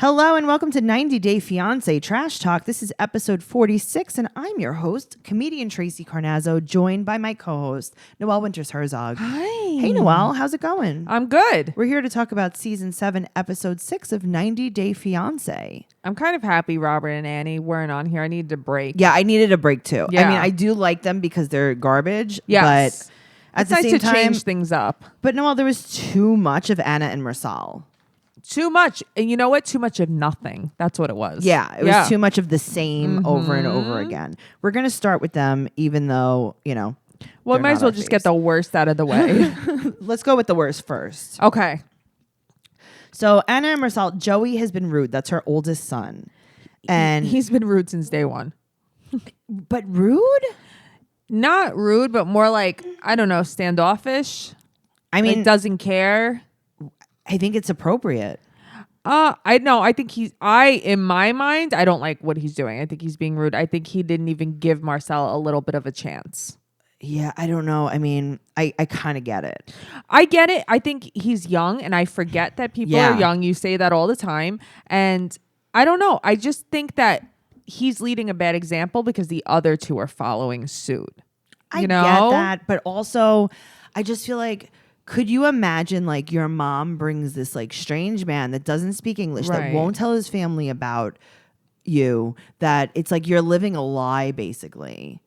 Hello and welcome to 90 Day Fiance Trash Talk. This is episode 46 and I'm your host, comedian Tracy Carnazzo, joined by my co-host, Noelle Herzog. Hi. Hey Noelle, how's it going? I'm good. We're here to talk about season 7, episode 6 of 90 Day Fiance. I'm kind of happy Robert and Annie weren't on here. I needed a break. Yeah, I needed a break too. Yeah. I mean, I do like them because they're garbage, Yes. but at It's the nice same to time, change things up. But Noelle, there was too much of Anna and Marcel. Too much. And you know what? Too much of nothing. That's what it was. Yeah, it was too much of the same over and over again. We're going to start with them, even though, you know. Well, might as well just get the worst out of the way. Let's go with the worst first. Okay. So Anna and Marcel, Joey has been rude. That's her oldest son. And He's been rude since day one. But rude? Not rude, but more like, I don't know, standoffish. I mean, like doesn't care. I think it's appropriate. I know. I think in my mind, I don't like what he's doing. I think he's being rude. I think he didn't even give Marcel a little bit of a chance. Yeah, I don't know. I mean, I kind of get it. I get it. I think he's young and I forget that people are young. You say that all the time. And I don't know. I just think that he's leading a bad example because the other two are following suit. I get that. But also, I just feel like, could you imagine like your mom brings this like strange man that doesn't speak English, that won't tell his family about you, that it's like you're living a lie basically.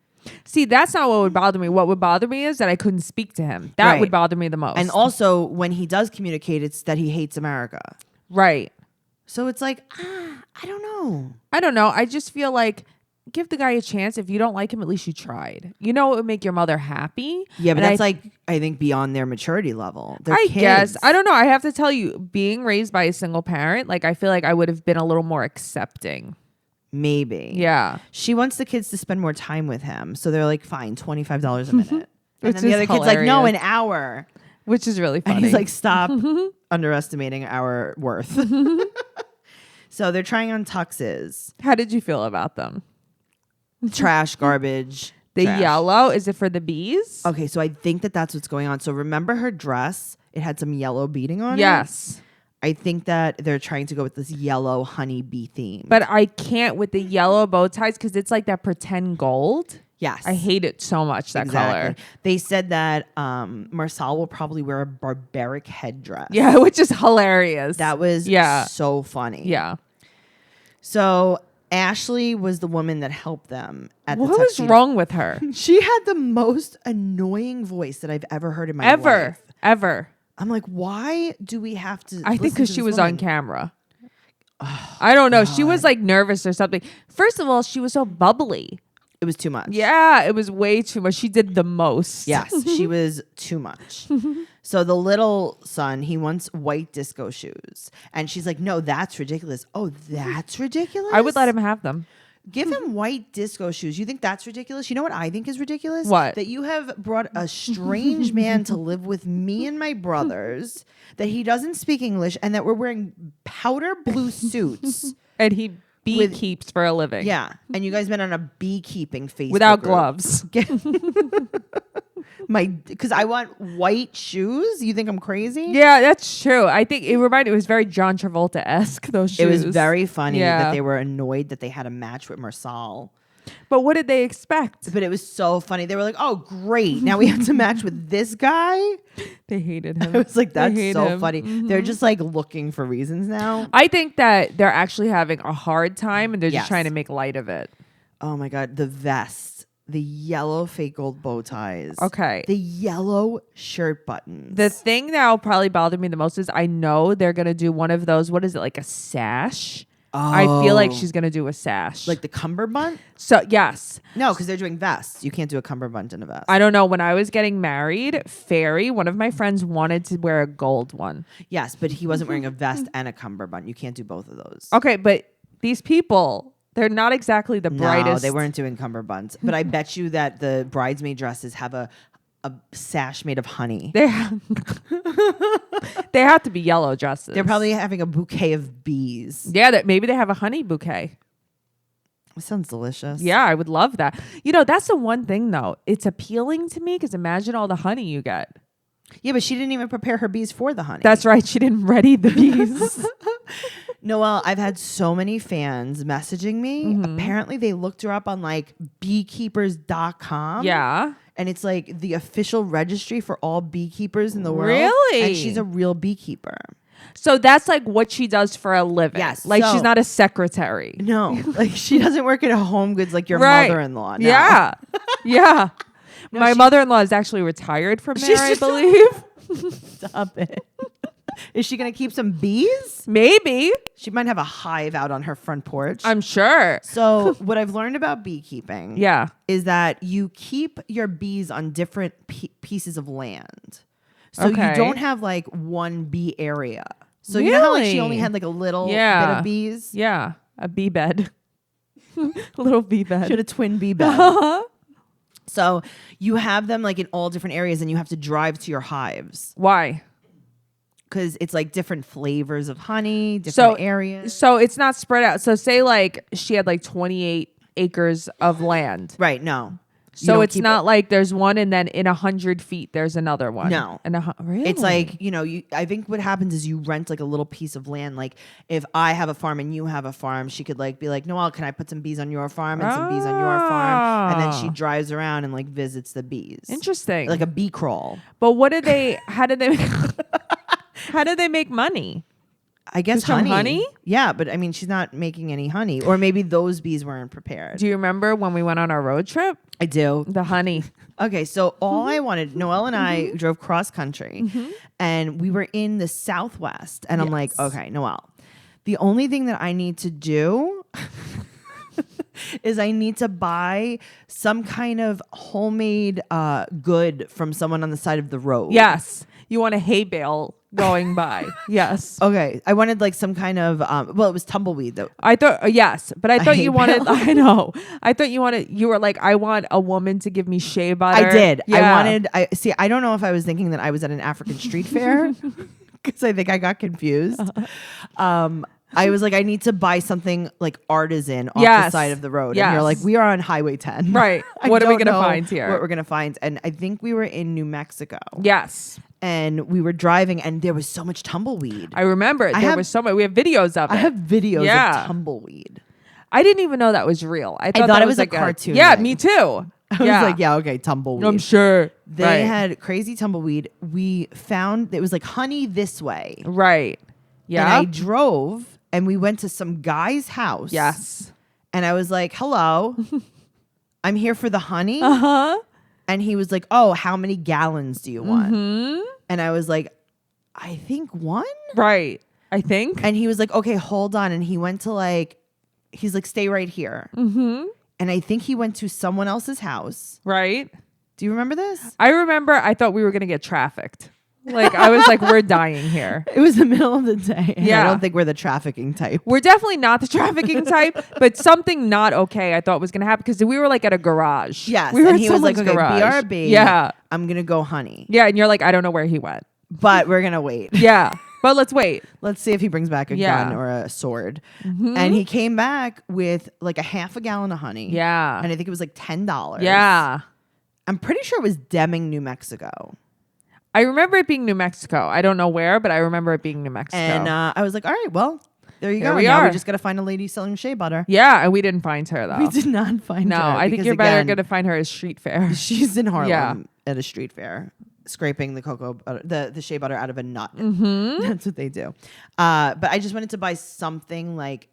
See, that's not what would bother me. What would bother me is that I couldn't speak to him. That would bother me the most. And also when he does communicate, it's that he hates America. Right. So it's like, I don't know. I don't know. I just feel like give the guy a chance. If you don't like him, at least you tried. You know, it would make your mother happy. Yeah, but that's I think beyond their maturity level. They're kids. Guess. I don't know. I have to tell you, being raised by a single parent, like I feel like I would have been a little more accepting. Maybe. Yeah. She wants the kids to spend more time with him. So they're like, fine, $25 a minute. And then the other hilarious. kid's like, no, an hour. Which is really funny. And he's like, stop underestimating our worth. So they're trying on tuxes. How did you feel about them? Trash, garbage. The trash. yellow, is it for the bees? Okay, so I think that's what's going on. So remember her dress? It had some yellow beading on it? Yes. I think that they're trying to go with this yellow honeybee theme. But I can't with the yellow bow ties because it's like that pretend gold. Yes. I hate it so much, that color. They said that Marcel will probably wear a barbaric headdress. Yeah, which is hilarious. That was so funny. Yeah. So Ashley was the woman that helped them at the What was wrong with her? She had the most annoying voice that I've ever heard in my life. Ever. I'm like, why do we have to? I think because she was on camera. I don't know. God. She was like nervous or something. First of all, she was so bubbly. It was too much. Yeah, it was way too much. She did the most. Yes, she was too much. So the little son, he wants white disco shoes. And she's like, no, that's ridiculous. Oh, that's ridiculous? I would let him have them. Give him white disco shoes. You think that's ridiculous? You know what I think is ridiculous? What? That you have brought a strange man to live with me and my brothers, that he doesn't speak English, and that we're wearing powder blue suits. And he beekeeps for a living. Yeah. And you guys met on a beekeeping Facebook without group. Gloves. Because I want white shoes. You think I'm crazy? Yeah, that's true. I think it was very John Travolta-esque, those shoes. It was very funny that Yeah. they were annoyed that they had a match with Marcel. But what did they expect? But it was so funny. They were like, oh, great. Now we have to match with this guy. They hated him. I was like, that's so him. funny. Mm-hmm. They're just like looking for reasons now. I think that they're actually having a hard time and they're just Yes. trying to make light of it. Oh my God. The vest. The yellow fake gold bow ties. Okay. The yellow shirt buttons. The thing that will probably bother me the most is I know they're going to do one of those, what is it, like a sash? Oh. I feel like she's going to do a sash. Like the cummerbund? So, yes. No, because they're doing vests. You can't do a cummerbund in a vest. I don't know. When I was getting married, Fairy, one of my friends, wanted to wear a gold one. Yes, but he wasn't wearing a vest and a cummerbund. You can't do both of those. Okay, but these people, they're not exactly the brightest. No, they weren't doing cummerbunds. But I bet you that the bridesmaid dresses have a sash made of honey. They have to be yellow dresses. They're probably having a bouquet of bees. Yeah, maybe they have a honey bouquet. It sounds delicious. Yeah, I would love that. You know, that's the one thing, though. It's appealing to me because imagine all the honey you get. Yeah, but she didn't even prepare her bees for the honey. That's right. She didn't ready the bees. Noelle, I've had so many fans messaging me. Apparently they looked her up on like beekeepers.com. Yeah. And it's like the official registry for all beekeepers in the world. Really? And she's a real beekeeper. So that's like what she does for a living. Yes. Like she's not a secretary. No. Like she doesn't work at a Home Goods like your mother-in-law. No. Yeah. Yeah. No, my mother-in-law is actually retired from there, I believe. Stop it. Is she going to keep some bees? Maybe. She might have a hive out on her front porch. I'm sure. So what I've learned about beekeeping is that you keep your bees on different pieces of land. So you don't have like one bee area. So you know how like she only had like a little bit of bees? Yeah. A bee bed. A little bee bed. She had a twin bee bed. So you have them like in all different areas and you have to drive to your hives. Why? Because it's like different flavors of honey, different areas. So it's not spread out. So say like she had like 28 acres of land. Right. No. So it's not like there's one and then in 100 feet there's another one. No. And really? It's like, I think what happens is you rent like a little piece of land. Like if I have a farm and you have a farm, she could like be like, Noelle, can I put some bees on your farm and some bees on your farm? And then she drives around and like visits the bees. Interesting. Like a bee crawl. But how did they make money? I guess Just from honey? Yeah, but I mean, she's not making any honey. Or maybe those bees weren't prepared. Do you remember when we went on our road trip? I do. The honey. Okay, so all I wanted, Noelle and I drove cross country and we were in the Southwest. And I'm like, okay, Noelle, the only thing that I need to do is I need to buy some kind of homemade good from someone on the side of the road. Yes. You want a hay bale going by. Yes. Okay. I wanted like some kind of, it was tumbleweed though. I thought, yes, but I thought you wanted, I know. I thought you were like, I want a woman to give me shea butter. I did. Yeah. I don't know if I was thinking that I was at an African street fair because I think I got confused. I was like, I need to buy something like artisan off the side of the road. Yes. And you're like, we are on Highway 10. Right. What are we going to find here? What we're going to find. And I think we were in New Mexico. Yes. And we were driving and there was so much tumbleweed. I remember there was so much. We have videos of it. I have videos of tumbleweed. I didn't even know that was real. I thought that it was like a cartoon. Yeah, me too. I was like, yeah, okay, tumbleweed. I'm sure. They had crazy tumbleweed. We found it was like honey this way. Right. Yeah. And I drove and we went to some guy's house. Yes. And I was like, hello, I'm here for the honey. Uh-huh. And he was like, oh, how many gallons do you want? Mm-hmm. And I was like, I think one. Right. I think. And he was like, okay, hold on. And he went to he's like, stay right here. Mm-hmm. And I think he went to someone else's house. Right. Do you remember this? I remember I thought we were going to get trafficked. Like, I was like, we're dying here. It was the middle of the day. Yeah. I don't think we're the trafficking type. We're definitely not the trafficking type, but something not okay I thought was going to happen because we were like at a garage. Yes. We were and he was like, okay, garage. BRB. Yeah. I'm going to go honey. Yeah. And you're like, I don't know where he went. But we're going to wait. Yeah. But let's wait. Let's see if he brings back a gun or a sword. Mm-hmm. And he came back with like a half a gallon of honey. Yeah. And I think it was like $10. Yeah. I'm pretty sure it was Deming, New Mexico. I remember it being New Mexico. I don't know where, but I remember it being New Mexico. And I was like, all right, well, there you go. We now are. we just got to find a lady selling shea butter. Yeah, and we didn't find her though. We did not find her. No, I think you're better going to find her at street fair. She's in Harlem at a street fair, scraping the cocoa butter, the shea butter out of a nut. Mm-hmm. That's what they do. But I just wanted to buy something like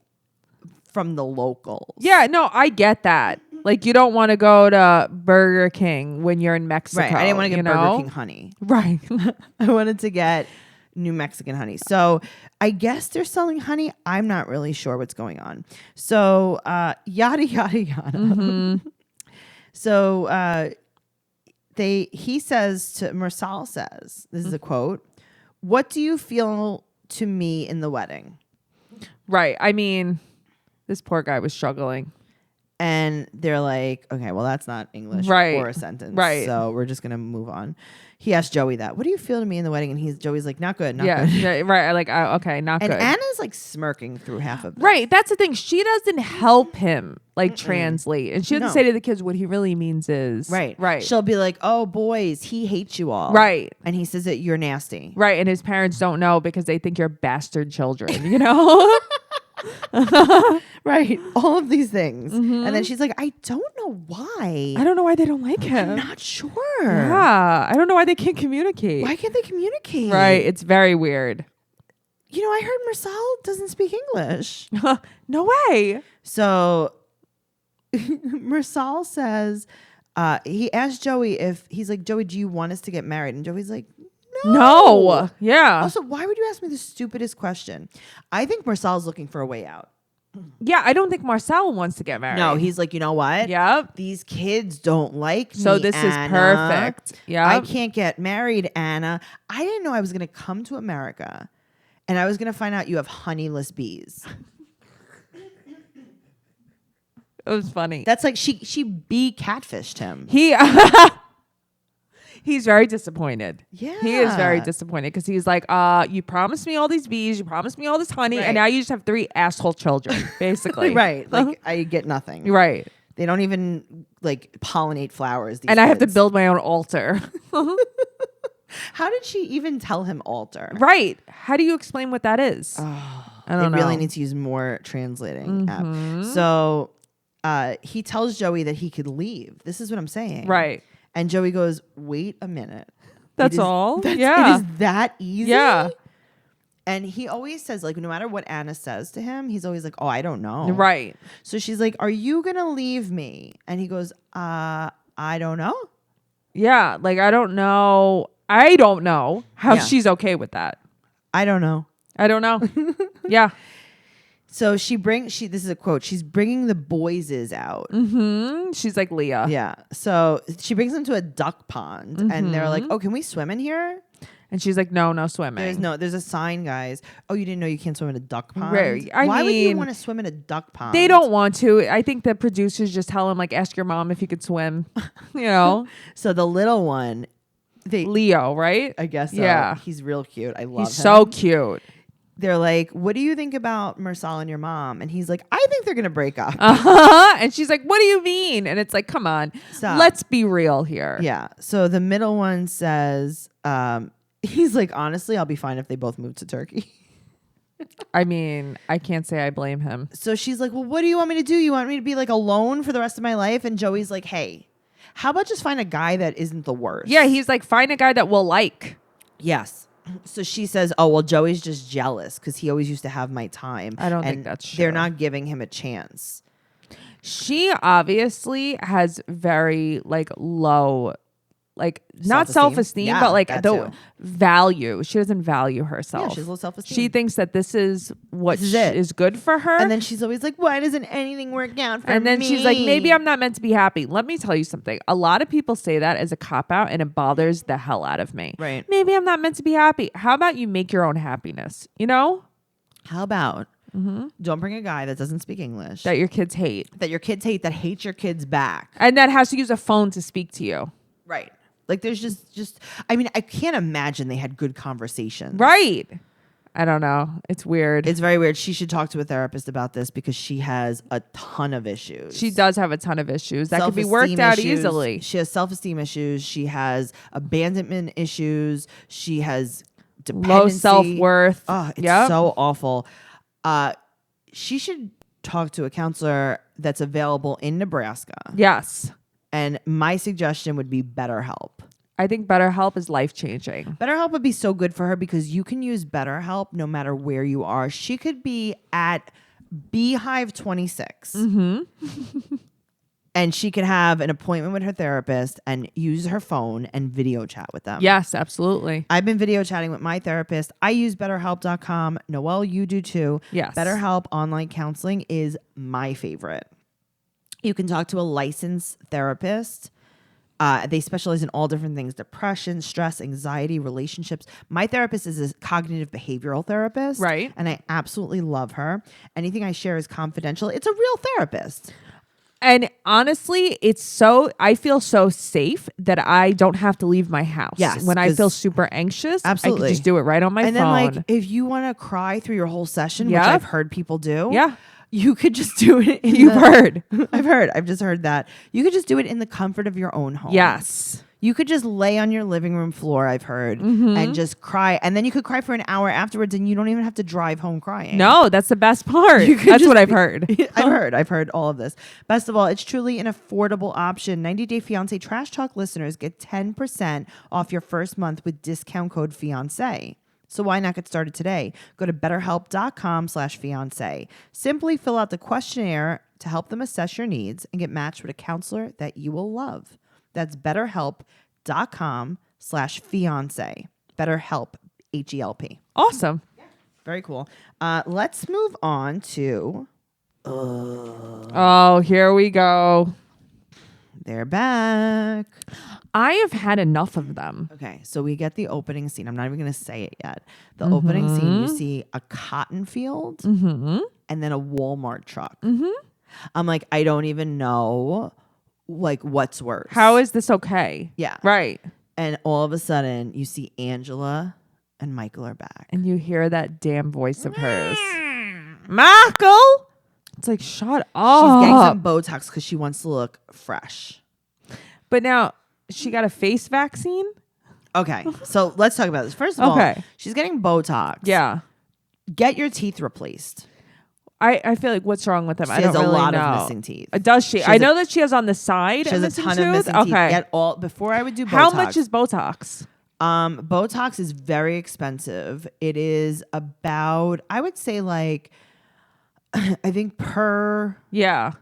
from the locals. Yeah, no, I get that. Like, you don't want to go to Burger King when you're in Mexico. Right. I didn't want to get Burger King honey. Right. I wanted to get New Mexican honey. So I guess they're selling honey. I'm not really sure what's going on. So yada, yada, yada. Mm-hmm. So he says to Marsal says, this is a quote, "What do you feel to me in the wedding?" Right. I mean, this poor guy was struggling. And they're like, okay, well, that's not English or a sentence. Right. So we're just going to move on. He asked Joey that. What do you feel to me in the wedding? And Joey's like, not good, not good. Yeah, right. Like, okay, not and good. And Anna's like smirking through half of it. Right. That's the thing. She doesn't help him translate. And she doesn't say to the kids what he really means is. Right. Right. She'll be like, oh, boys, he hates you all. Right. And he says that you're nasty. Right. And his parents don't know because they think you're bastard children, you know? Right. All of these things. And then she's like, I don't know why. I don't know why they don't like him. I'm not sure. Yeah. I don't know why they can't communicate. Why can't they communicate? Right. It's very weird. You know, I heard Marcel doesn't speak English. No way. So Marcel says, he asked Joey if he's like, Joey, do you want us to get married? And Joey's like, no. Yeah. Also, why would you ask me the stupidest question? I think Marcel's looking for a way out. Yeah, I don't think Marcel wants to get married. No, he's like, you know what? Yep. These kids don't like me, so this Anna. is perfect. Yeah. I can't get married, Anna. I didn't know I was going to come to America and I was going to find out you have honeyless bees. It was funny. That's like she bee catfished him. He's very disappointed. Yeah. He is very disappointed because he's like, you promised me all these bees, you promised me all this honey, and now you just have 3 asshole children, basically. Right. Like I get nothing. Right. They don't even like pollinate flowers. And I have to build my own altar. How did she even tell him altar? Right. How do you explain what that is? I don't know. Really need to use more translating app. So he tells Joey that he could leave. This is what I'm saying. Right. And Joey goes, wait a minute. That's all? It is that easy? Yeah. And he always says, like, no matter what Anna says to him, he's always like, oh, I don't know. Right. So she's like, are you going to leave me? And he goes, I don't know. Yeah. Like, I don't know how she's okay with that. I don't know. Yeah. So this is a quote. She's bringing the boyses out. Mm-hmm. She's like Leah. Yeah. So she brings them to a duck pond and they're like, oh, can we swim in here? And she's like, no swimming. There's a sign, guys. Oh, you didn't know you can't swim in a duck pond? Right. Why would you want to swim in a duck pond? They don't want to. I think the producers just tell him, like, ask your mom if you could swim. You know? So the little one, Leo, right? I guess so. Yeah. He's real cute. I love him. He's so cute. They're like, what do you think about Marcel and your mom? And he's like, I think they're going to break up. And she's like, what do you mean? And it's like, come on, let's be real here. Yeah. So the middle one says, he's like, honestly, I'll be fine if they both move to Turkey. I mean, I can't say I blame him. So she's like, well, what do you want me to do? You want me to be like alone for the rest of my life? And Joey's like, hey, how about just find a guy that isn't the worst? Yeah. He's like, find a guy that we'll like. Yes. So she says, oh, well, Joey's just jealous because he always used to have my time. I don't think that's true. They're not giving him a chance. She obviously has very like low, like not self-esteem, yeah, but like the value. She doesn't value herself. Yeah, she has low self-esteem. She thinks that this is what is good for her. And then she's always like, why doesn't anything work out for me? And then she's like, maybe I'm not meant to be happy. Let me tell you something. A lot of people say that as a cop-out and it bothers the hell out of me. Right. Maybe I'm not meant to be happy. How about you make your own happiness? You know? How about don't bring a guy that doesn't speak English. That your kids hate. That hates your kids back. And that has to use a phone to speak to you. Right. Like there's just I mean, I can't imagine they had good conversations. Right. I don't know. It's weird. It's very weird. She should talk to a therapist about this because she has a ton of issues. She does have a ton of issues that could be worked out easily. She has self-esteem issues. She has abandonment issues. She has dependency. Low self-worth. Oh, it's so awful. She should talk to a counselor that's available in Nebraska. Yes. And my suggestion would be BetterHelp. I think BetterHelp is life-changing. BetterHelp would be so good for her because you can use BetterHelp no matter where you are. She could be at Beehive 26. And she could have an appointment with her therapist and use her phone and video chat with them. Yes, absolutely. I've been video chatting with my therapist. I use BetterHelp.com. Noelle, you do too. Yes. BetterHelp online counseling is my favorite. You can talk to a licensed therapist. They specialize in all different things: depression, stress, anxiety, relationships. My therapist is a cognitive behavioral therapist. Right. And I absolutely love her. Anything I share is confidential. It's a real therapist. And honestly, I feel so safe that I don't have to leave my house. Yes. When I feel super anxious, absolutely. I can just do it right on my phone. And then like if you want to cry through your whole session, which I've heard people do. Yeah. You could just do it. You've heard. I've just heard that. You could just do it in the comfort of your own home. Yes. You could just lay on your living room floor, I've heard, and just cry. And then you could cry for an hour afterwards and you don't even have to drive home crying. No, that's the best part. That's what I've heard. I've heard all of this. Best of all, it's truly an affordable option. 90 Day Fiance Trash Talk listeners get 10% off your first month with discount code Fiance. So why not get started today? Go to betterhelp.com/fiance. Simply fill out the questionnaire to help them assess your needs and get matched with a counselor that you will love. That's betterhelp.com/fiance. BetterHelp, HELP. Awesome. Very cool. Let's move on to... Oh, here we go. They're back. I have had enough of them. Okay, so we get the opening scene. I'm not even going to say it yet. The opening scene, you see a cotton field and then a Walmart truck. I'm like, I don't even know, like, what's worse. How is this okay? Yeah. Right. And all of a sudden, you see Angela and Michael are back. And you hear that damn voice of hers. Michael! It's like, shut up. She's getting some Botox because she wants to look fresh. But now, she got a face vaccine? Okay, so let's talk about this. First of all, she's getting Botox. Yeah. Get your teeth replaced. I feel like, what's wrong with them? She I don't has a really lot know. of missing teeth. Does she? I know that she has on the side. She has a ton of missing teeth. Get all, before I would do Botox. How much is Botox? Botox is very expensive. It is about, I would say, like, I think per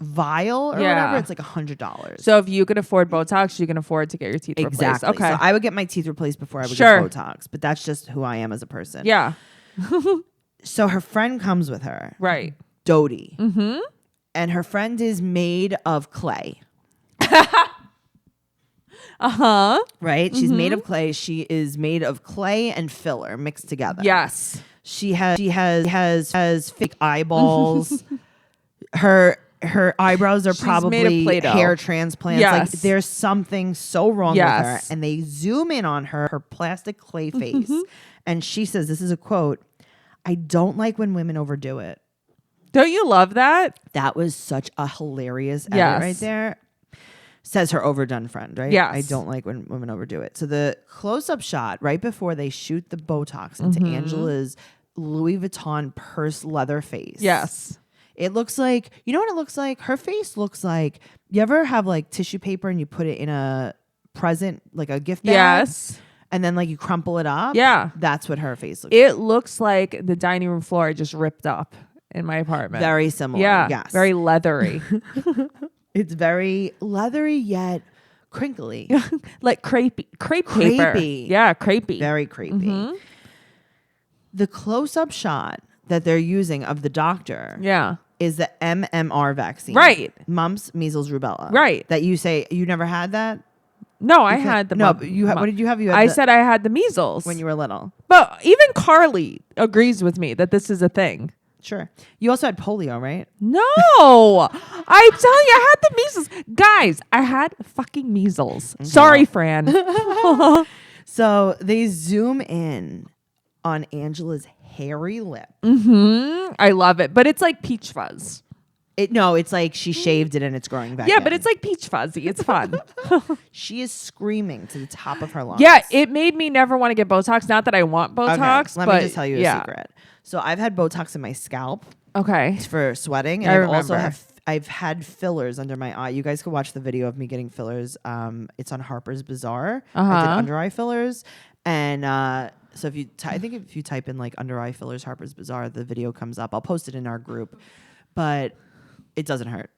vial or whatever, it's like $100. So if you can afford Botox, you can afford to get your teeth replaced. Okay. So I would get my teeth replaced before I would get Botox, but that's just who I am as a person. Yeah. So her friend comes with her. Right. Dodie. And her friend is made of clay. Right? She's made of clay. She is made of clay and filler mixed together. Yes. She has fake eyeballs. Her eyebrows are probably hair transplants. Yes. Like, there's something so wrong with her. And they zoom in on her plastic clay face. And she says, this is a quote, "I don't like when women overdo it." Don't you love that? That was such a hilarious edit right there. Says her overdone friend, right? Yes. I don't like when women overdo it. So the close-up shot right before they shoot the Botox into Angela's Louis Vuitton purse leather face. Yes. It looks like, you know what it looks like? Her face looks like, you ever have like tissue paper and you put it in a present, like a gift bag? Yes. And then like you crumple it up? Yeah. That's what her face looks like. It looks like the dining room floor I just ripped up in my apartment. Very similar. Yeah. Yes. Very leathery. It's very leathery yet crinkly. Like crepe paper. Yeah, crepey. Very creepy. The close-up shot that they're using of the doctor is the MMR vaccine. Right. Mumps, measles, rubella. Right. That you say you never had that? No, I had the what did you have? I said I had the measles. When you were little. But even Carly agrees with me that this is a thing. Sure. You also had polio, right? No. I'm telling you, I had the measles. Guys, I had fucking measles. Okay. Sorry, Fran. So they zoom in on Angela's hairy lip. I love it. But it's like peach fuzz. It's like she shaved it and it's growing back. Yeah, but it's like peach fuzzy. It's fun. She is screaming to the top of her lungs. Yeah, it made me never want to get Botox. Not that I want Botox. Okay, let me just tell you a secret. So I've had Botox in my scalp. Okay. For sweating. And I've had fillers under my eye. You guys could watch the video of me getting fillers. It's on Harper's Bazaar. I did under eye fillers. And so if you if you type in like under eye fillers Harper's Bazaar, the video comes up. I'll post it in our group. But it doesn't hurt.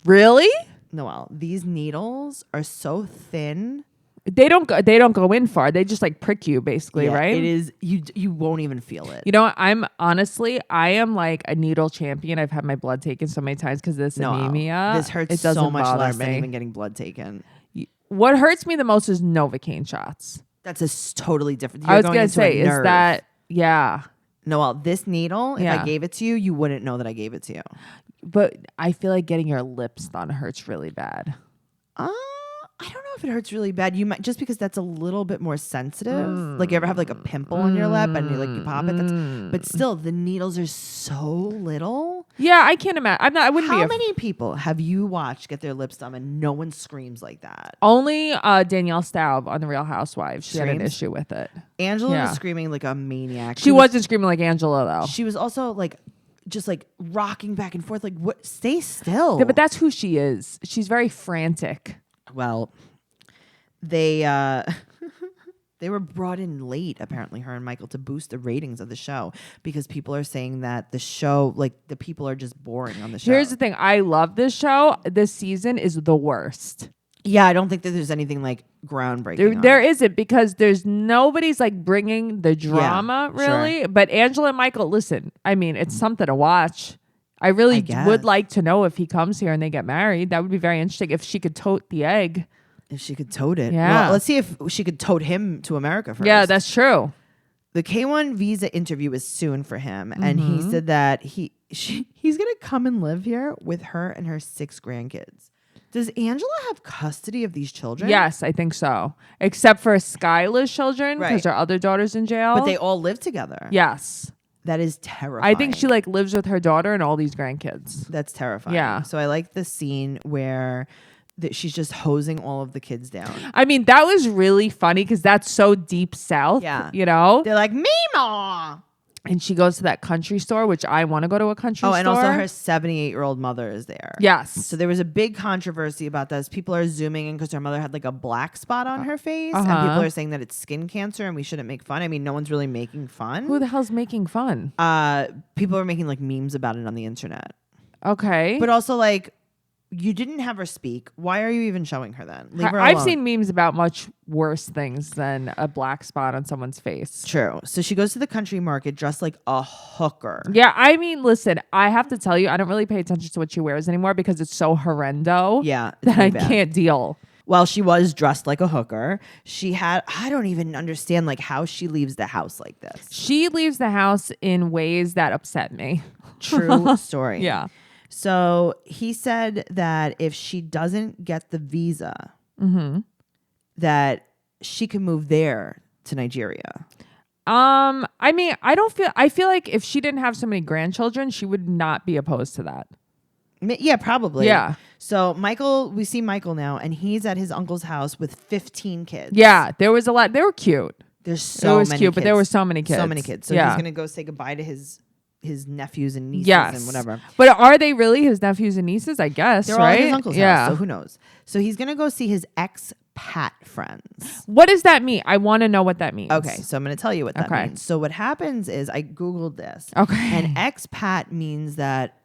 Really? Noelle, these needles are so thin. They don't go in far. They just like prick you basically, right? It is you won't even feel it. You know what? I am like a needle champion. I've had my blood taken so many times because of this anemia. This hurts so much less than even getting blood taken. What hurts me the most is Novocaine shots. That's totally different. I was gonna say, is that Noelle, this needle, if I gave it to you, you wouldn't know that I gave it to you. But I feel like getting your lips done hurts really bad. I don't know if it hurts really bad. You might, just because that's a little bit more sensitive. Like you ever have like a pimple on your lip and you pop it. But still, the needles are so little. Yeah, I can't imagine. I wouldn't be. How many people have you watched get their lips done and no one screams like that? Only Danielle Staub on The Real Housewives. She had an issue with it. Angela was screaming like a maniac. She wasn't screaming like Angela though. She was also like just like rocking back and forth. Like, what? Stay still. Yeah, but that's who she is. She's very frantic. Well, they they were brought in late, apparently, her and Michael, to boost the ratings of the show because people are saying that the show, like the people are just boring on the show. Here's the thing. I love this show. This season is the worst. Yeah, I don't think that there's anything like groundbreaking. There isn't because there's nobody's like bringing the drama really. Sure. But Angela and Michael, listen, I mean, it's something to watch. I really would like to know if he comes here and they get married. That would be very interesting if she could tote the egg. If she could tote it. Yeah. Well, let's see if she could tote him to America first. Yeah, that's true. The K1 visa interview is soon for him. And he said that he's going to come and live here with her and her 6 grandkids. Does Angela have custody of these children? Yes, I think so. Except for Skyla's children because her other daughter's in jail. But they all live together. Yes. That is terrifying. I think she like lives with her daughter and all these grandkids. That's terrifying. Yeah. So I like the scene where she's just hosing all of the kids down. I mean, that was really funny because that's so deep south. Yeah. You know? They're like, Meemaw! And she goes to that country store, which I want to go to a country store. Oh, and also her 78-year-old mother is there. Yes. So there was a big controversy about this. People are zooming in because her mother had like a black spot on her face. And people are saying that it's skin cancer and we shouldn't make fun. I mean, no one's really making fun. Who the hell's making fun? People are making like memes about it on the internet. Okay. But also like, you didn't have her speak. Why are you even showing her then? Leave her alone. I've seen memes about much worse things than a black spot on someone's face. True. So she goes to the country market dressed like a hooker. Yeah, I mean, listen, I have to tell you, I don't really pay attention to what she wears anymore because it's so horrendo. Yeah. That I can't deal. Well, she was dressed like a hooker. I don't even understand like how she leaves the house like this. She leaves the house in ways that upset me. True story. Yeah. So he said that if she doesn't get the visa, that she can move there to Nigeria. I mean, I feel like if she didn't have so many grandchildren, she would not be opposed to that. Yeah, probably. Yeah. So we see Michael now, and he's at his uncle's house with 15 kids. Yeah, there was a lot. They were cute. There's so many cute, kids. but there were so many kids. So many kids. So he's going to go say goodbye to his nephews and nieces and whatever. But are they really his nephews and nieces? I guess, they're right? all his uncle's house, so who knows? So he's going to go see his expat friends. What does that mean? I want to know what that means. Okay, so I'm going to tell you what that means. So what happens is I Googled this. Okay. And expat means that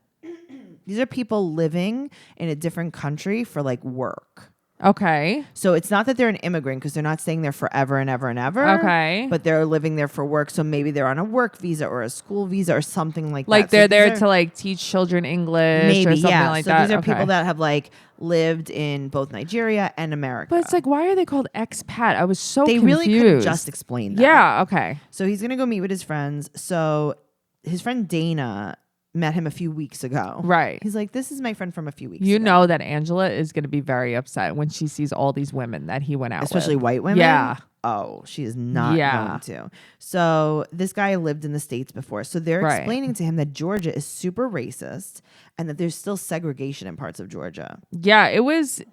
these are people living in a different country for like work. Okay. So it's not that they're an immigrant because they're not staying there forever and ever and ever. Okay. But they're living there for work. So maybe they're on a work visa or a school visa or something like that. Like they're there to like teach children English or something like that. So these are people that have like lived in both Nigeria and America. But it's like, why are they called expat? I was so confused. They really couldn't just explain that. Yeah. Okay. So he's going to go meet with his friends. So his friend Dana met him a few weeks ago. Right. He's like, this is my friend from a few weeks ago. You know that Angela is going to be very upset when she sees all these women that he went out Especially with. white women? Yeah. Oh, she is not going to. So this guy lived in the States before. So they're explaining to him that Georgia is super racist and that there's still segregation in parts of Georgia. Yeah, it was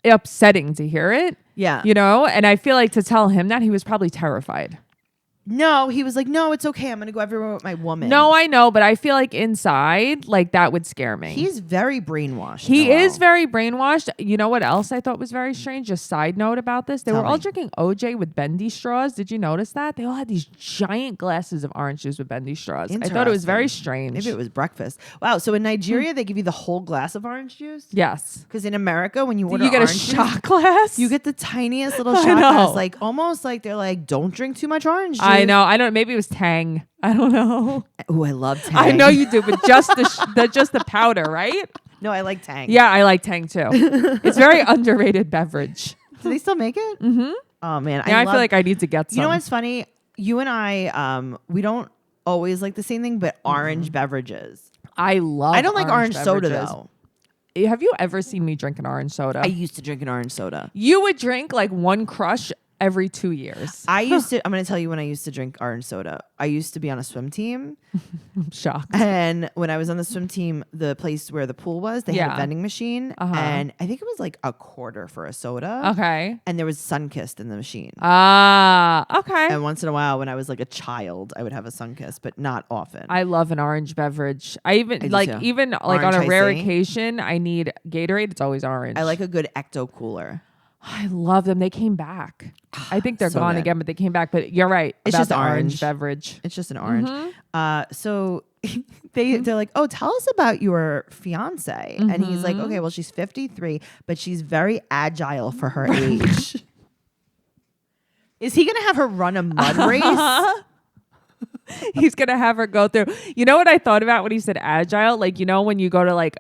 upsetting to hear it. Yeah. You know, and I feel like to tell him that he was probably terrified. No, he was like, no, it's okay. I'm going to go everywhere with my woman. No, I know, but I feel like inside, like that would scare me. He's very brainwashed. He is very brainwashed. You know what else I thought was very strange? Just side note about this. They were all drinking OJ with bendy straws. Did you notice that? They all had these giant glasses of orange juice with bendy straws. I thought it was very strange. Maybe it was breakfast. Wow. So in Nigeria, they give you the whole glass of orange juice? Yes. Because in America, when you order you get orange a shot glass? You get the tiniest little shot glass. Like almost like they're like, don't drink too much orange juice. I know. I don't. Maybe it was Tang. I don't know. Oh, I love Tang. I know you do, but just the powder, right? No, I like Tang. Yeah, I like Tang too. It's very underrated beverage. Do they still make it? Mm-hmm. Oh man, I feel like I need to get some. You know what's funny? You and I, we don't always like the same thing, but orange beverages. I don't like orange soda though. have you ever seen me drink an orange soda? I used to drink an orange soda. You would drink like one crush every 2 years. I used to, I'm going to tell you when I used to drink orange soda. I used to be on a swim team. I'm shocked. And when I was on the swim team, the place where the pool was, they had a vending machine. And I think it was like a quarter for a soda. Okay. And there was Sunkist in the machine. Okay. And once in a while, when I was like a child, I would have a Sunkist, but not often. I love an orange beverage. I even orange on a rare iced. occasion, I need Gatorade. It's always orange. I like a good Ecto Cooler. I love them. They came back. I think they're So gone good. again, but they came back. But you're right. It's about just the orange beverage. It's just an orange. So they're like, oh, tell us about your fiance. And he's like, okay, well, she's 53, but she's very agile for her age. Is he going to have her run a mud race? He's going to have her go through. You know what I thought about when he said agile? Like, you know, when you go to like,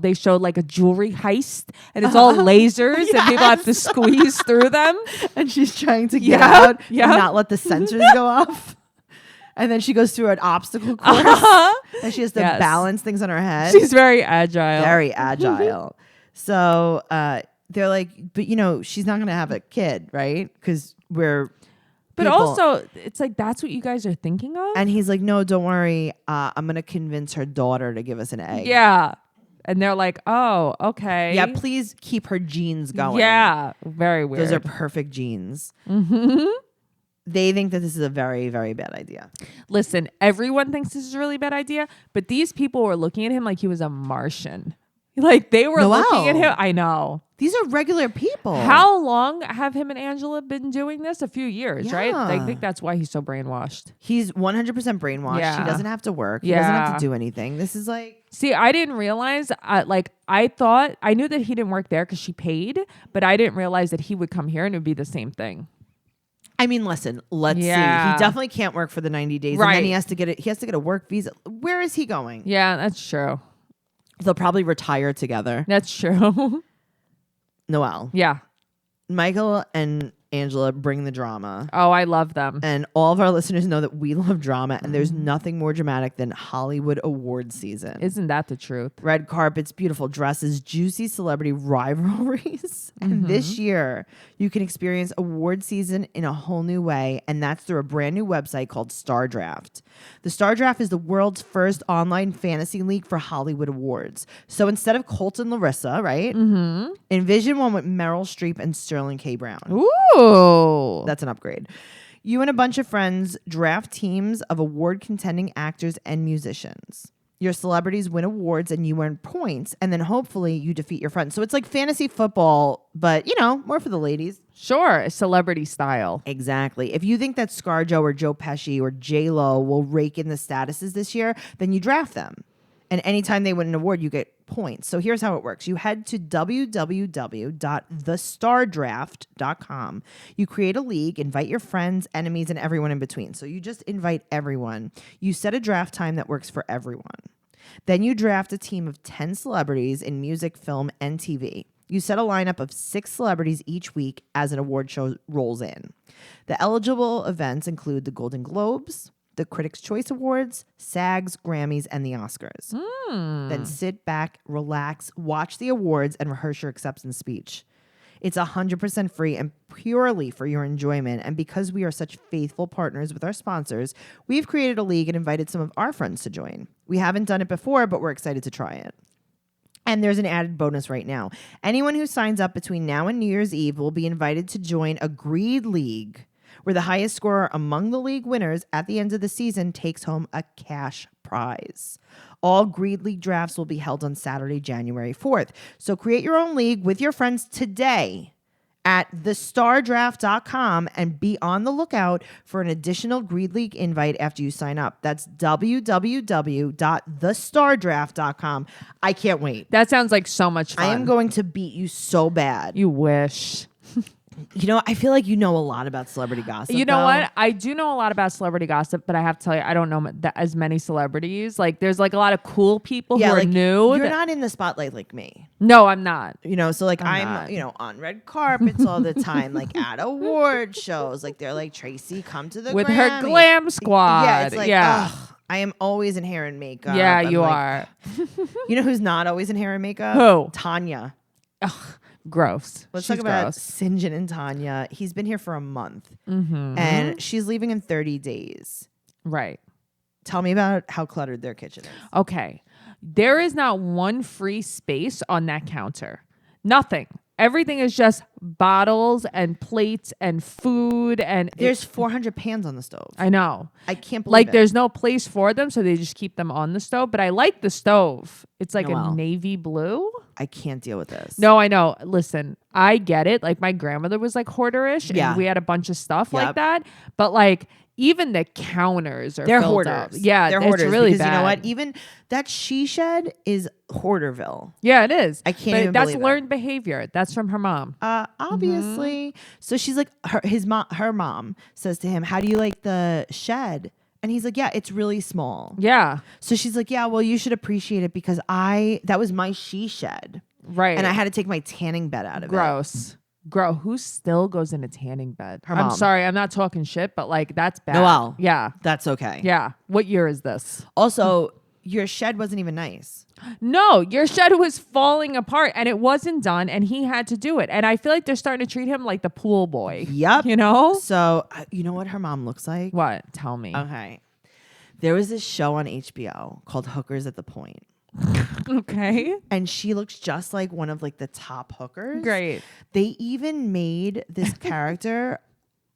they showed like a jewelry heist and it's all lasers and people have to squeeze through them. And she's trying to get out and not let the sensors go off. And then she goes through an obstacle course and she has to balance things on her head. She's very agile. Very agile. So they're like, but you know, she's not going to have a kid, right? Because we're... But also, it's like, that's what you guys are thinking of? And he's like, no, don't worry. I'm going to convince her daughter to give us an egg. Yeah. And they're like, oh, okay. Yeah, please keep her genes going. Yeah. Very weird. Those are perfect genes. They think that this is a very, very bad idea. Listen, everyone thinks this is a really bad idea, but these people were looking at him like he was a Martian. Like they were looking at him. I know. These are regular people. How long have him and Angela been doing this? A few years, right? I think that's why he's so brainwashed. He's 100% brainwashed. Yeah. He doesn't have to work. He doesn't have to do anything. This is like... See, I didn't realize, I thought, I knew that he didn't work there because she paid, but I didn't realize that he would come here and it would be the same thing. I mean, listen, let's see. He definitely can't work for the 90 days. Right. And then he has to get a work visa. Where is he going? Yeah, that's true. They'll probably retire together. That's true. Noelle. Yeah. Michael and Angela bring the drama. Oh, I love them. And all of our listeners know that we love drama, and there's nothing more dramatic than Hollywood awards season. Isn't that the truth? Red carpets, beautiful dresses, juicy celebrity rivalries. And this year, you can experience award season in a whole new way, and that's through a brand new website called Star Draft. The Star Draft is the world's first online fantasy league for Hollywood awards. So instead of Colt and Larissa, right? Envision one with Meryl Streep and Sterling K. Brown. Ooh. That's an upgrade. You and a bunch of friends draft teams of award-contending actors and musicians. Your celebrities win awards and you earn points, and then hopefully you defeat your friends. So it's like fantasy football, but, you know, more for the ladies. Sure, celebrity style. Exactly. If you think that ScarJo or Joe Pesci or J-Lo will rake in the statuses this year, then you draft them. And anytime they win an award, you get points. So here's how it works. You head to www.thestardraft.com. You create a league, invite your friends, enemies, and everyone in between. So you just invite everyone. You set a draft time that works for everyone. Then you draft a team of 10 celebrities in music, film, and TV. You set a lineup of 6 celebrities each week as an award show rolls in. The eligible events include the Golden Globes, the Critics' Choice Awards, SAGs, Grammys, and the Oscars. Then sit back, relax, watch the awards, and rehearse your acceptance speech. It's 100% free and purely for your enjoyment. And because we are such faithful partners with our sponsors, we've created a league and invited some of our friends to join. We haven't done it before, but we're excited to try it. And there's an added bonus right now. Anyone who signs up between now and New Year's Eve will be invited to join a Greed League, where the highest scorer among the league winners at the end of the season takes home a cash prize. All Greed League drafts will be held on Saturday, January 4th. So create your own league with your friends today at thestardraft.com and be on the lookout for an additional Greed League invite after you sign up. That's www.thestardraft.com. I can't wait. That sounds like so much fun. I am going to beat you so bad. You wish. You know, I feel like you know a lot about celebrity gossip. You know what? I do know a lot about celebrity gossip, but I have to tell you, I don't know as many celebrities. Like, there's like a lot of cool people who are new. You're not in the spotlight like me. No, I'm not. You know, so like I'm you know, on red carpets all the time, like at award shows. Like they're like, Tracy, come to the with Grammy. her glam squad. Yeah, it's like, ugh, I am always in hair and makeup. Yeah, you are. You know who's not always in hair and makeup? Who? Tanya. Ugh. Gross. Let's talk about Sinjin and Tanya. He's been here for a month and she's leaving in 30 days. Right. Tell me about how cluttered their kitchen is. Okay. There is not one free space on that counter. Nothing. Everything is just bottles and plates and food. And there's 400 pans on the stove. I know. I can't believe like it. There's no place for them, so they just keep them on the stove. But I like the stove. It's like Noelle. a navy blue. I can't deal with this. No, I know. Listen, I get it. Like my grandmother was like hoarderish, and we had a bunch of stuff like that. But like even the counters are hoarders. Up. Yeah, they're hoarders. It's really because bad. You know what? Even that she shed is hoarderville. Yeah, it is. I can't even that's believe learned behavior. That's from her mom. Obviously. So she's like, her mom says to him, "How do you like the shed?" And he's like, "Yeah, it's really small." Yeah. So she's like, "Yeah, well, you should appreciate it because that was my she shed." Right. And I had to take my tanning bed out of it. Gross. Who still goes in a tanning bed? Her mom. I'm sorry, I'm not talking shit, but like that's bad. Noelle. Yeah. That's okay. Yeah. What year is this? Also, your shed wasn't even nice. No, your shed was falling apart and it wasn't done and he had to do it. And I feel like they're starting to treat him like the pool boy. Yep. You know? So, you know what her mom looks like? What? Tell me. Okay. There was this show on HBO called Hookers at the Point. Okay. And she looks just like one of like the top hookers. Great. They even made this character,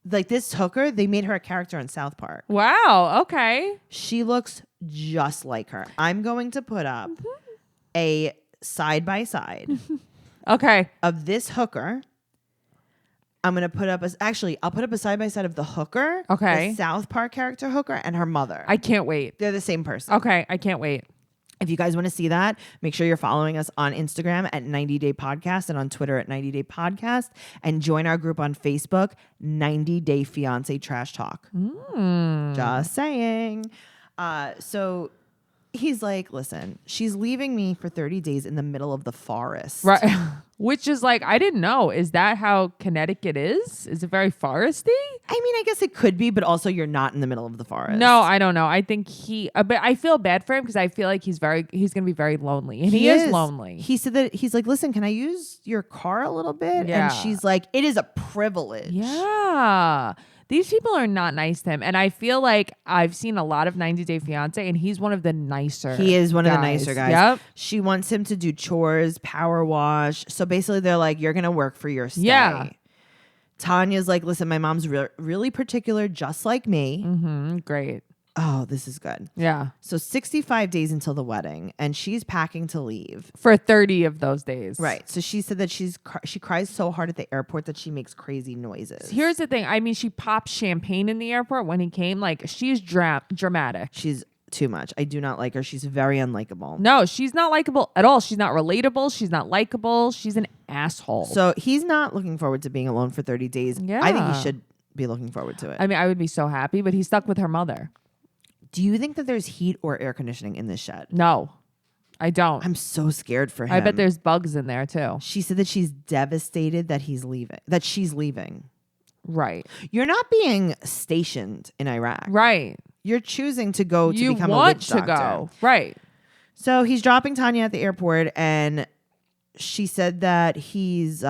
like this hooker, they made her a character on South Park. Wow. Okay. She looks just like her. I'm going to put up a side by side. Okay. Of this hooker. I'm going to put up I'll put up a side by side of the hooker. Okay. The South Park character hooker and her mother. I can't wait. They're the same person. Okay. I can't wait. If you guys want to see that, make sure you're following us on Instagram at 90 Day Podcast and on Twitter at 90 Day Podcast, and join our group on Facebook, 90 Day Fiance Trash Talk. Just saying. So he's like, listen, she's leaving me for 30 days in the middle of the forest. Right. Which is like, I didn't know. Is that how Connecticut is? Is it very foresty? I mean, I guess it could be, but also you're not in the middle of the forest. No, I don't know. I think but I feel bad for him because I feel like he's going to be very lonely. And he is lonely. He said that he's like, listen, can I use your car a little bit? Yeah. And she's like, it is a privilege. Yeah. These people are not nice to him. And I feel like I've seen a lot of 90 Day Fiance and he's one of the nicer He is one of the nicer guys. Yep. She wants him to do chores, power wash. So basically they're like, you're going to work for your stay. Yeah. Tanya's like, listen, my mom's really particular, just like me. Mm-hmm. Great. Oh, this is good. Yeah. So 65 days until the wedding and she's packing to leave. For 30 of those days. Right. So she said that she cries so hard at the airport that she makes crazy noises. Here's the thing. I mean, she popped champagne in the airport when he came. Like, she's dramatic. She's too much. I do not like her. She's very unlikable. No, she's not likable at all. She's not relatable. She's not likable. She's an asshole. So he's not looking forward to being alone for 30 days. Yeah. I think he should be looking forward to it. I mean, I would be so happy, but he's stuck with her mother. Do you think that there's heat or air conditioning in this shed? No, I don't. I'm so scared for him. I bet there's bugs in there too. She said that she's devastated that she's leaving. Right. You're not being stationed in Iraq. Right. You're choosing to go to you become want a witch to doctor. go. Right. So he's dropping Tanya at the airport and she said that he's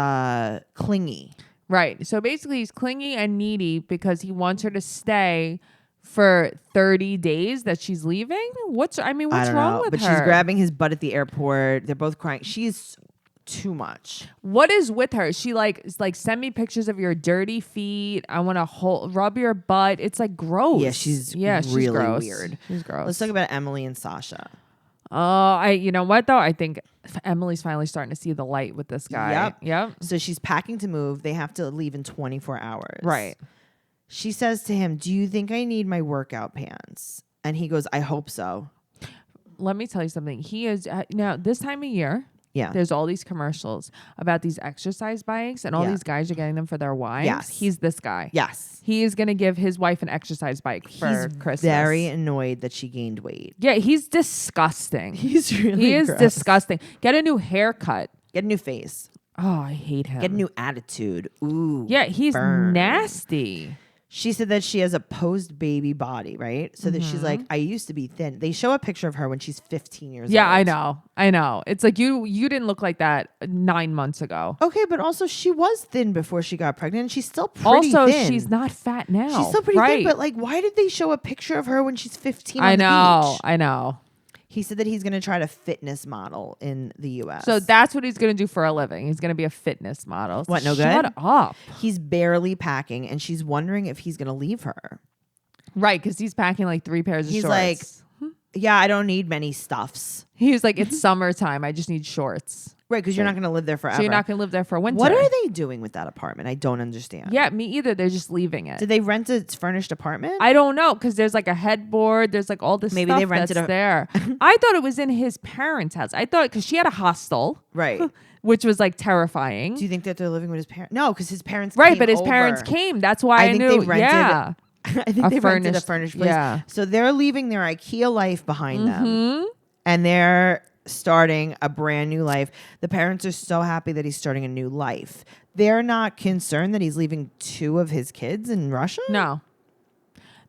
clingy. Right. So basically he's clingy and needy because he wants her to stay for 30 days that she's leaving. What's wrong with her? But she's grabbing his butt at the airport. They're both crying. She's too much. What is with her? She like send me pictures of your dirty feet. I want to rub your butt. It's like gross. Yeah, she's really gross. weird. She's gross. Let's talk about Emily and Sasha. You know what though? I think Emily's finally starting to see the light with this guy. Yep. So she's packing to move. They have to leave in 24 hours. Right. She says to him, "Do you think I need my workout pants?" And he goes, "I hope so." Let me tell you something. He is now this time of year. Yeah. There's all these commercials about these exercise bikes and all these guys are getting them for their wives. Yes. He's this guy. Yes. He is going to give his wife an exercise bike for Christmas. Very annoyed that she gained weight. Yeah, he's disgusting. He's really He is gross. disgusting. Get a new haircut. Get a new face. Oh, I hate him. Get a new attitude. Ooh. Yeah, he's burn. nasty. She said that she has a post-baby body, right? So that she's like, I used to be thin. They show a picture of her when she's 15 years old. Yeah, I know. It's like you didn't look like that 9 months ago. Okay, but also she was thin before she got pregnant. And she's still pretty also, thin. she's not fat now. She's still pretty right. thin, but like, why did they show a picture of her when she's 15 on I the beach? I know. He said that he's going to try to fitness model in the U.S. So that's what he's going to do for a living. He's going to be a fitness model. What, no good? Shut up. He's barely packing, and she's wondering if he's going to leave her. Right, because he's packing like 3 pairs of He's shorts. like, yeah, I don't need many stuffs. He's like, it's summertime. I just need shorts. Right, because you're not going to live there forever. So you're not going to live there for winter. What are they doing with that apartment? I don't understand. Yeah, me either. They're just leaving it. Did they rent a furnished apartment? I don't know, because there's like a headboard. There's like all this Maybe stuff they rented that's there. I thought it was in his parents' house. I thought, because she had a hostel. Right. Which was like terrifying. Do you think that they're living with his parents? No, because his parents Right, came but his over. parents came. That's why I think knew. they rented. Yeah. I think they rented a furnished place. Yeah. So they're leaving their IKEA life behind them, and they're starting a brand new life. The parents are so happy that he's starting a new life. They're not concerned that he's leaving 2 of his kids in Russia? No.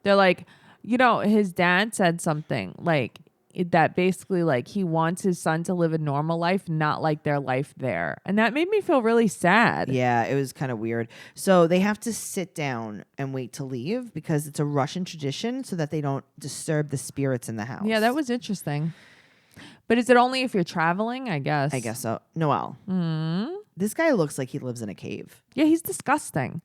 They're like, his dad said something like that basically like he wants his son to live a normal life, not like their life there. And that made me feel really sad. Yeah, it was kind of weird. So they have to sit down and wait to leave because it's a Russian tradition so that they don't disturb the spirits in the house. Yeah, that was interesting. But is it only if you're traveling? I guess so. Noelle. This guy looks like he lives in a cave. Yeah, he's disgusting.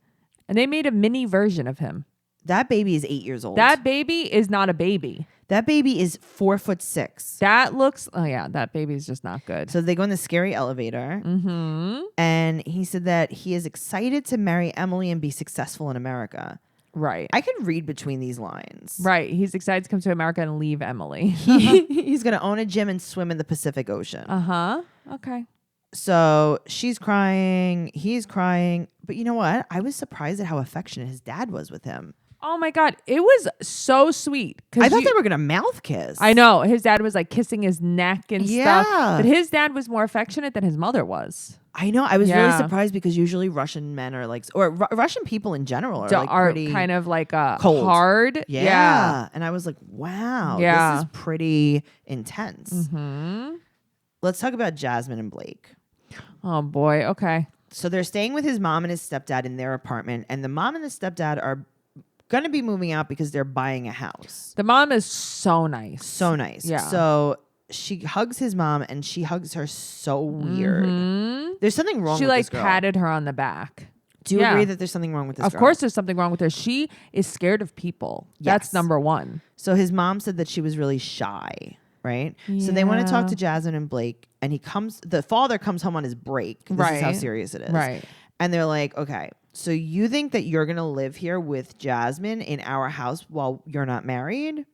And they made a mini version of him. That baby is 8 years old. That baby is not a baby. That baby is 4'6". That baby is just not good. So they go in the scary elevator. And he said that he is excited to marry Emily and be successful in America. Right. I can read between these lines. Right. He's excited to come to America and leave Emily. He's going to own a gym and swim in the Pacific Ocean. Okay. So she's crying. He's crying. But you know what? I was surprised at how affectionate his dad was with him. Oh my God. It was so sweet. I thought they were going to mouth kiss. I know. His dad was like kissing his neck and stuff. Yeah. But his dad was more affectionate than his mother was. I know. I was really surprised because usually Russian men are like, or Russian people in general are like pretty kind of like cold. hard. Yeah. And I was like, wow, this is pretty intense. Let's talk about Jasmine and Blake. Oh boy. Okay. So they're staying with his mom and his stepdad in their apartment, and the mom and the stepdad are going to be moving out because they're buying a house. The mom is so nice. So nice. Yeah. So she hugs his mom and she hugs her so weird. There's something wrong with this girl. She like patted her on the back. Do you agree that there's something wrong with this girl? Of course there's something wrong with her. She is scared of people. That's number one. So his mom said that she was really shy, right? So they want to talk to Jasmine and Blake, and the father comes home on his break. This is how serious it is. Right. And they're like, okay, so you think that you're going to live here with Jasmine in our house while you're not married?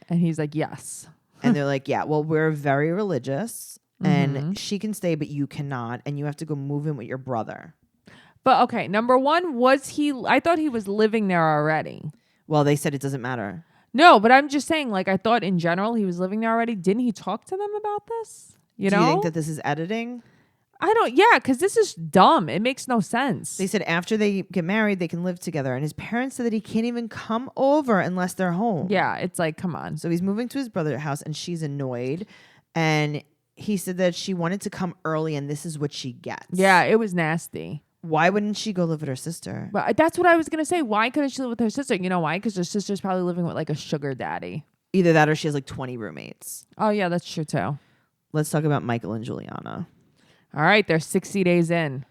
And he's like, yes. And they're like, yeah, well, we're very religious and she can stay, but you cannot. And you have to go move in with your brother. But okay, number one, I thought he was living there already. Well, they said it doesn't matter. No, but I'm just saying, like, I thought in general he was living there already. Didn't he talk to them about this? Do you think that this is editing? Because this is dumb. It makes no sense. They said after they get married, they can live together. And his parents said that he can't even come over unless they're home. Yeah, it's like, come on. So he's moving to his brother's house and she's annoyed. And he said that she wanted to come early and this is what she gets. Yeah, it was nasty. Why wouldn't she go live with her sister? But that's what I was going to say. Why couldn't she live with her sister? You know why? Because her sister's probably living with like a sugar daddy. Either that or she has like 20 roommates. Oh, yeah, that's true too. Let's talk about Michael and Juliana. All right, they're 60 days in.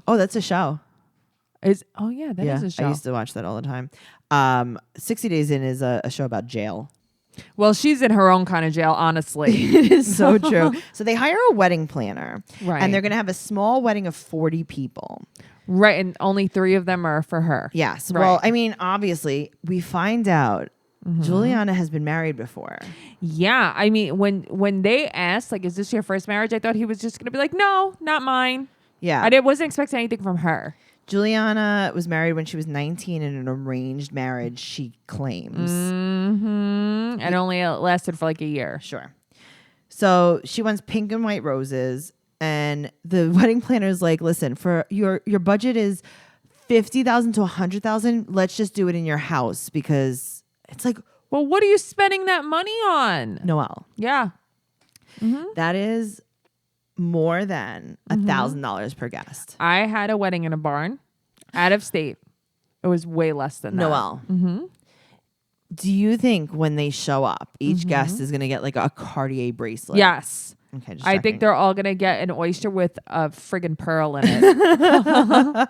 Oh, that's a show. That is a show. I used to watch that all the time. 60 Days In is a show about jail. Well, she's in her own kind of jail, honestly. It is so true. So they hire a wedding planner. Right. And they're going to have a small wedding of 40 people. Right, and only 3 of them are for her. Yes. Right. Well, I mean, obviously, we find out Juliana has been married before. Yeah. I mean, when they asked, like, is this your first marriage? I thought he was just going to be like, no, not mine. Yeah. I wasn't expecting anything from her. Juliana was married when she was 19 in an arranged marriage, she claims. And only lasted for like a year. Sure. So she wants pink and white roses. And the wedding planner is like, listen, for your budget is $50,000 to $100,000. Let's just do it in your house, because it's like, well, what are you spending that money on? Noelle. Yeah. That is more than $1,000 per guest. I had a wedding in a barn out of state. It was way less than that. Noelle. Do you think when they show up, each guest is going to get like a Cartier bracelet? Yes. Okay, I think they're all going to get an oyster with a friggin' pearl in it.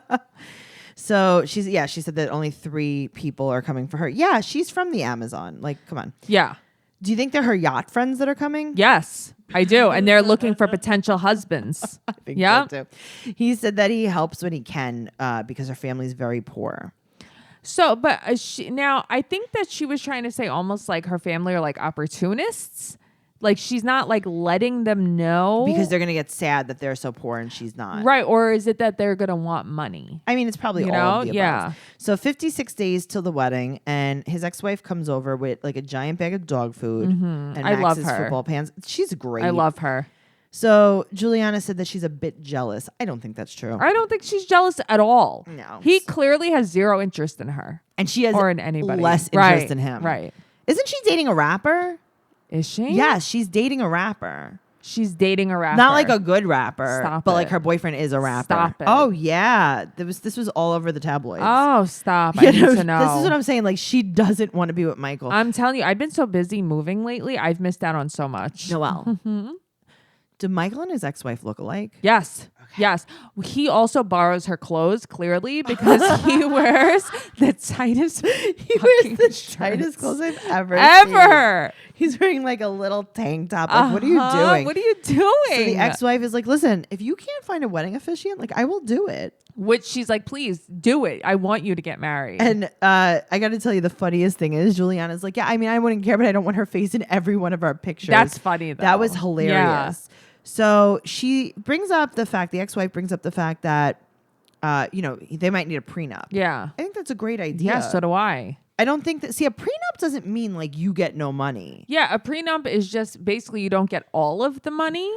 So she said that only 3 people are coming for her. Yeah, she's from the Amazon. Like, come on. Yeah. Do you think they're her yacht friends that are coming? Yes, I do. And they're looking for potential husbands. I think so too. He said that he helps when he can because her family's very poor. So, but now I think that she was trying to say almost like her family are like opportunists. Like she's not like letting them know. Because they're going to get sad that they're so poor and she's not. Right. Or is it that they're going to want money? I mean, it's probably all of the above. Yeah. So 56 days till the wedding, and his ex-wife comes over with like a giant bag of dog food and I love Max's her. football pants. She's great. I love her. So Juliana said that she's a bit jealous. I don't think that's true. I don't think she's jealous at all. No. He clearly has zero interest in her. And she has or in anybody. less interest in him. Right. Isn't she dating a rapper? Is she? Yes, she's dating a rapper. She's dating a rapper. Not like a good rapper. Stop but it. like her boyfriend is a rapper. Stop it. Oh yeah. This was all over the tabloids. Oh, stop. I need to know. This is what I'm saying. Like, she doesn't want to be with Michael. I'm telling you, I've been so busy moving lately. I've missed out on so much. Noelle. Do Michael and his ex-wife look alike? Yes. Okay. Yes. He also borrows her clothes, clearly, because he wears the tightest tightest clothes I've ever seen. He's wearing like a little tank top. Like, what are you doing? What are you doing? So the ex-wife is like, listen, if you can't find a wedding officiant, like, I will do it. Which she's like, please do it. I want you to get married. And I got to tell you, the funniest thing is Juliana's like, yeah, I mean, I wouldn't care, but I don't want her face in every one of our pictures. That's funny, though. That was hilarious. Yeah. So she brings up the ex-wife brings up the fact that, they might need a prenup. Yeah. I think that's a great idea. Yeah, so do I. I don't think that, a prenup doesn't mean like you get no money. Yeah, a prenup is just basically you don't get all of the money.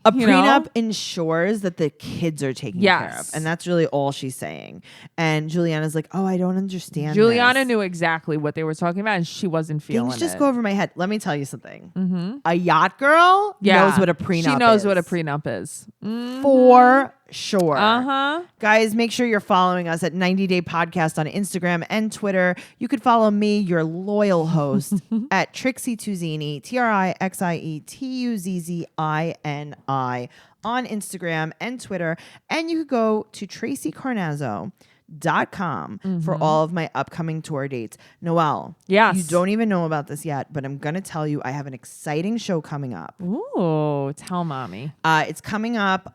A prenup ensures that the kids are taken care of. And that's really all she's saying. And Juliana's like, oh, I don't understand Juliana knew exactly what they were talking about, and she wasn't feeling Things just it. go over my head. Let me tell you something. A yacht girl knows what a prenup is. She knows what a prenup is. For sure. Uh-huh. Guys, make sure you're following us at 90 Day Podcast on Instagram and Twitter. You could follow me, your loyal host, at Trixie Tuzzini, TRIXIETUZZINI on Instagram and Twitter. And you could go to TracyCarnazzo.com for all of my upcoming tour dates. Noelle, yes, you don't even know about this yet, but I'm going to tell you I have an exciting show coming up. Ooh, tell mommy. It's coming up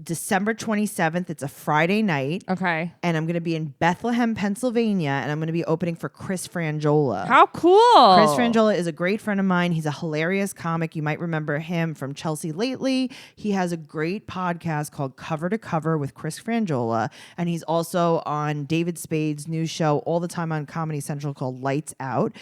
December 27th. It's a Friday night. Okay. And I'm going to be in Bethlehem, Pennsylvania, and I'm going to be opening for Chris Frangiola. How cool. Chris Frangiola is a great friend of mine. He's a hilarious comic. You might remember him from Chelsea Lately. He has a great podcast called Cover to Cover with Chris Frangiola, and he's also on David Spade's new show all the time on Comedy Central called Lights Out.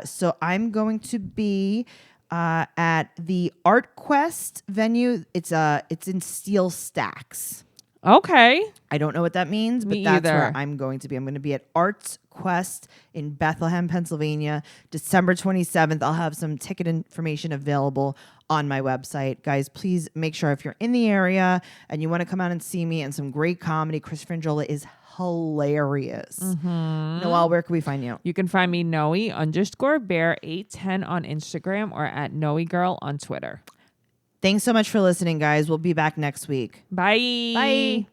So I'm going to be at the Art Quest venue. It's in Steel Stacks. Okay. I don't know what that means, but that's where I'm going to be. I'm going to be at Arts Quest in Bethlehem, Pennsylvania, December 27th. I'll have some ticket information available on my website. Guys, please make sure if you're in the area and you want to come out and see me and some great comedy, Chris Frangiola is hilarious. Noelle, where can we find you? You can find me Noe_bear810 on Instagram or at NoeGirl on Twitter. Thanks so much for listening, guys. We'll be back next week. Bye. Bye.